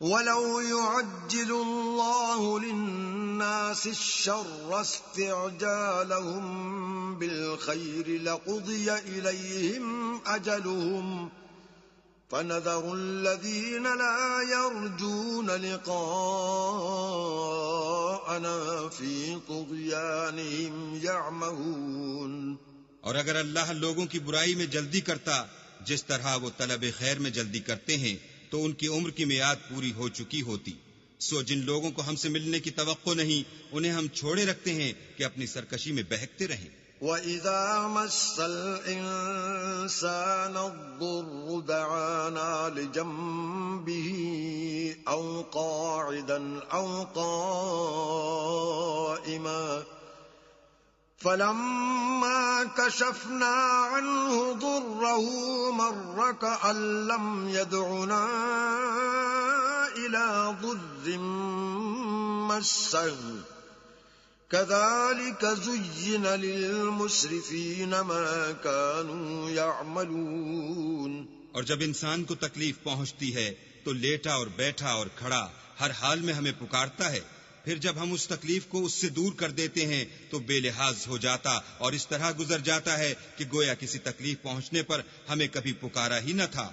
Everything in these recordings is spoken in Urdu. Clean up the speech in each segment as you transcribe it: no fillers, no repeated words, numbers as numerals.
وَلَوْ يُعَجِّلُ اللَّهُ لِلنَّاسِ الشَّرَّ اسْتِعْجَالَهُم بِالْخَيْرِ لَقُضِيَ إِلَيْهِمْ أَجَلُهُمْ فَنَذَرُ الَّذِينَ لَا يَرْجُونَ لِقَاءَنَا فِي طُغْيَانِهِمْ يَعْمَهُونَ۔ اور اگر اللہ لوگوں کی برائی میں جلدی کرتا جس طرح وہ طلب خیر میں جلدی کرتے ہیں تو ان کی عمر کی میعاد پوری ہو چکی ہوتی، سو جن لوگوں کو ہم سے ملنے کی توقع نہیں انہیں ہم چھوڑے رکھتے ہیں کہ اپنی سرکشی میں بہکتے رہیں۔ وَإِذَا مَسَّ الْإِنسَانَ الضُّرُّ دَعَانَا لِجَنبِهِ أَوْ قَاعِدًا أَوْ قَائِمًا فَلَمَّا كَشَفْنَا عَنْهُ ضُرَّهُ مَرَّ كَأَن لَّمْ يَدْعُنَا إِلَى ضُرٍّ مَّسَّهُ كَذَلِكَ زُيِّنَ لِلْمُسْرِفِينَ مَا كَانُوا يَعْمَلُونَ۔ اور جب انسان کو تکلیف پہنچتی ہے تو لیٹا اور بیٹھا اور کھڑا ہر حال میں ہمیں پکارتا ہے، پھر جب ہم اس تکلیف کو اس سے دور کر دیتے ہیں تو بے لحاظ ہو جاتا اور اس طرح گزر جاتا ہے کہ گویا کسی تکلیف پہنچنے پر ہمیں کبھی پکارا ہی نہ تھا۔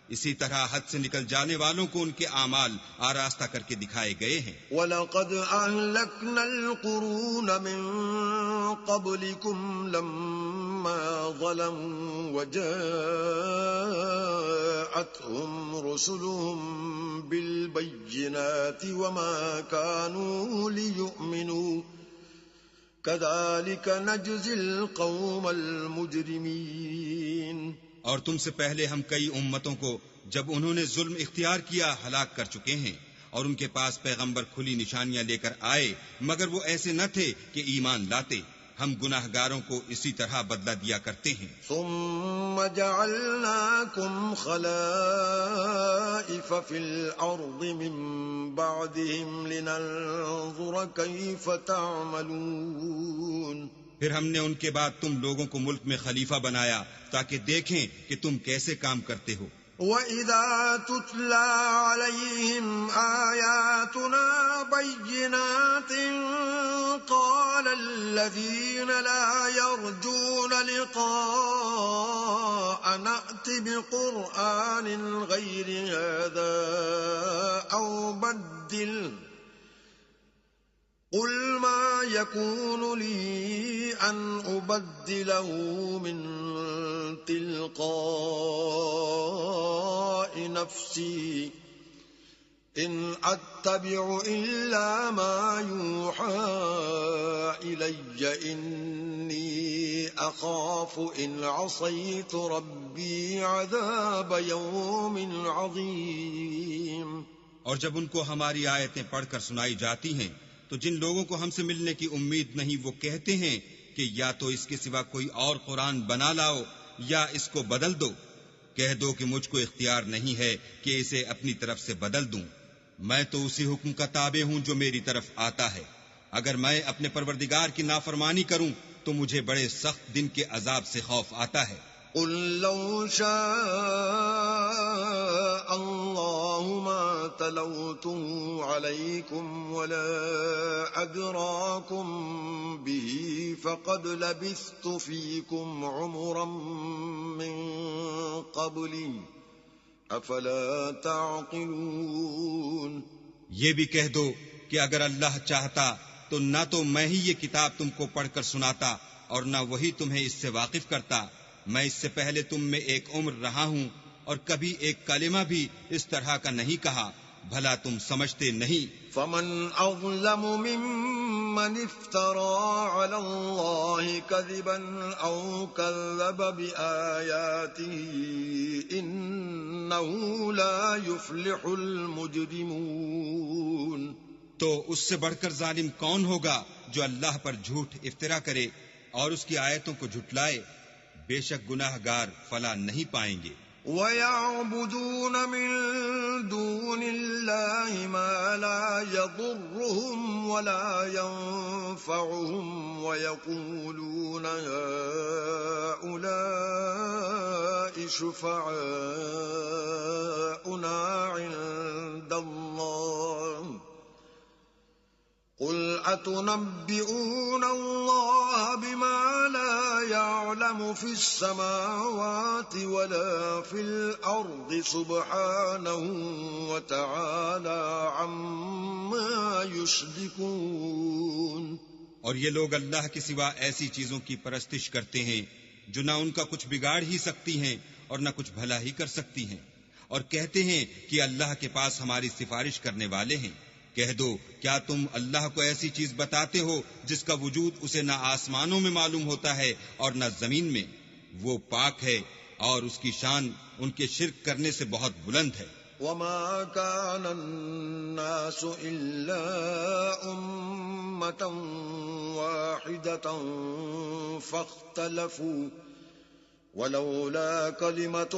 اسی طرح حد سے نکل جانے والوں کو ان کے اعمال آراستہ کر کے دکھائے گئے ہیں۔ وَلَقَدْ أَهْلَكْنَا الْقُرُونَ مِن قَبْلِكُمْ لَمَّا ظَلَمُوا وَجَاءَتْهُمْ رُسُلُهُم بِالْبَيِّنَاتِ وَمَا كَانُوا لِيُؤْمِنُوا كَذَلِكَ نَجْزِي الْقَوْمَ الْمُجْرِمِينَ۔ اور تم سے پہلے ہم کئی امتوں کو جب انہوں نے ظلم اختیار کیا ہلاک کر چکے ہیں، اور ان کے پاس پیغمبر کھلی نشانیاں لے کر آئے مگر وہ ایسے نہ تھے کہ ایمان لاتے۔ ہم گناہ گاروں کو اسی طرح بدلہ دیا کرتے ہیں۔ ثم جعلناكم خلائف في الأرض من بعدهم لننظر كيف تعملون۔ پھر ہم نے ان کے بعد تم لوگوں کو ملک میں خلیفہ بنایا تاکہ دیکھیں کہ تم کیسے کام کرتے ہو۔ وَإِذَا تُتْلَى عَلَيْهِمْ آيَاتُنَا بَيِّنَاتٍ قَالَ الَّذِينَ لَا يَرْجُونَ لِقَاءَنَا ائْتِ بِقُرْآنٍ غَيْرِ هَذَا أَوْ بَدِّلْهُ قُلْ مَا يَكُونُ لِي أَنْ أُبَدِّلَهُ مِنْ تِلْقَاءِ نَفْسِي إِنْ أَتَّبِعُ إِلَّا مَا يُوحَى إِلَيَّ إِنِّي أَخَافُ إِنْ عَصَيْتُ رَبِّي عَذَابَ يَوْمٍ عَظِيمٍ۔ اور جب ان کو ہماری آیتیں پڑھ کر سنائی جاتی ہیں تو جن لوگوں کو ہم سے ملنے کی امید نہیں وہ کہتے ہیں کہ یا تو اس کے سوا کوئی اور قرآن بنا لاؤ یا اس کو بدل دو۔ کہہ دو کہ مجھ کو اختیار نہیں ہے کہ اسے اپنی طرف سے بدل دوں، میں تو اسی حکم کا تابع ہوں جو میری طرف آتا ہے۔ اگر میں اپنے پروردگار کی نافرمانی کروں تو مجھے بڑے سخت دن کے عذاب سے خوف آتا ہے۔ قُل لَّوْ شَاءَ اللَّهُ مَا تَلَوْتُهُ عَلَيْكُمْ وَلَا أَدْرَاكُمْ بِهِ فَقَدْ لَبِثْتُ فِيكُمْ عُمُرًا مِّن قَبْلِهِ أَفَلَا تَعْقِلُونَ۔ یہ بھی کہہ دو کہ اگر اللہ چاہتا تو نہ تو میں ہی یہ کتاب تم کو پڑھ کر سناتا اور نہ وہی تمہیں اس سے واقف کرتا۔ میں اس سے پہلے تم میں ایک عمر رہا ہوں اور کبھی ایک کلمہ بھی اس طرح کا نہیں کہا، بھلا تم سمجھتے نہیں؟ فمن أظلم ممن افترى على الله كذبا أو كذب بآياته إنه لا يفلح المجرمون۔ تو اس سے بڑھ کر ظالم کون ہوگا جو اللہ پر جھوٹ افطرا کرے اور اس کی آیتوں کو جھٹلائے؟ بے شک گناہ گار فلاح نہیں پائیں گے۔ وَيَعْبُدُونَ مِن دُونِ اللَّهِ مَا لَا يَضُرُّهُمْ وَلَا يَنفَعُهُمْ وَيَقُولُونَ هَؤُلَاءِ شُفَعَاؤُنَا عِندَ اللَّهِ أتنبئون الله بما لا يعلم في السماوات ولا في الأرض سبحانه وتعالى عما يشركون. اور یہ لوگ اللہ کے سوا ایسی چیزوں کی پرستش کرتے ہیں جو نہ ان کا کچھ بگاڑ ہی سکتی ہیں اور نہ کچھ بھلا ہی کر سکتی ہیں، اور کہتے ہیں کہ اللہ کے پاس ہماری سفارش کرنے والے ہیں. کہہ دو کیا تم اللہ کو ایسی چیز بتاتے ہو جس کا وجود اسے نہ آسمانوں میں معلوم ہوتا ہے اور نہ زمین میں؟ وہ پاک ہے اور اس کی شان ان کے شرک کرنے سے بہت بلند ہے. وما كان الناس إلا أمة واحدة فاختلفوا ولولا كلمة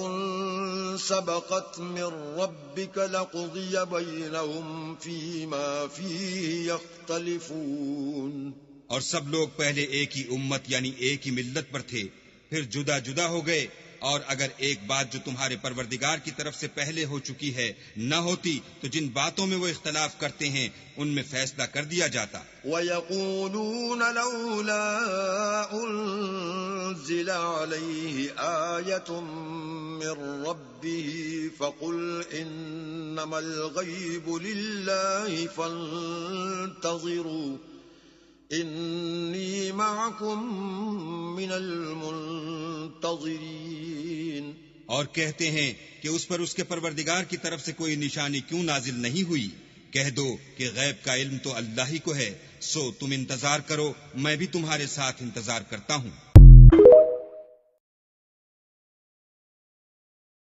سبقت من ربك لقضي بينهم فيما فيه يختلفون. اور سب لوگ پہلے ایک ہی امت یعنی ایک ہی ملت پر تھے، پھر جدا جدا ہو گئے، اور اگر ایک بات جو تمہارے پروردگار کی طرف سے پہلے ہو چکی ہے نہ ہوتی تو جن باتوں میں وہ اختلاف کرتے ہیں ان میں فیصلہ کر دیا جاتا. وَيَقُولُونَ لَوْلَا أُنزِلَ عَلَيْهِ آيَةٌ مِّن رَّبِّهِ فَقُلْ إِنَّمَا الْغَيْبُ لِلَّهِ فَانتَظِرُوا إِنِّي مَعَكُم مِّنَ الْمُنتَظِرِينَ. اور کہتے ہیں کہ اس پر اس کے پروردگار کی طرف سے کوئی نشانی کیوں نازل نہیں ہوئی؟ کہہ دو کہ غیب کا علم تو اللہ ہی کو ہے، سو تم انتظار کرو، میں بھی تمہارے ساتھ انتظار کرتا ہوں.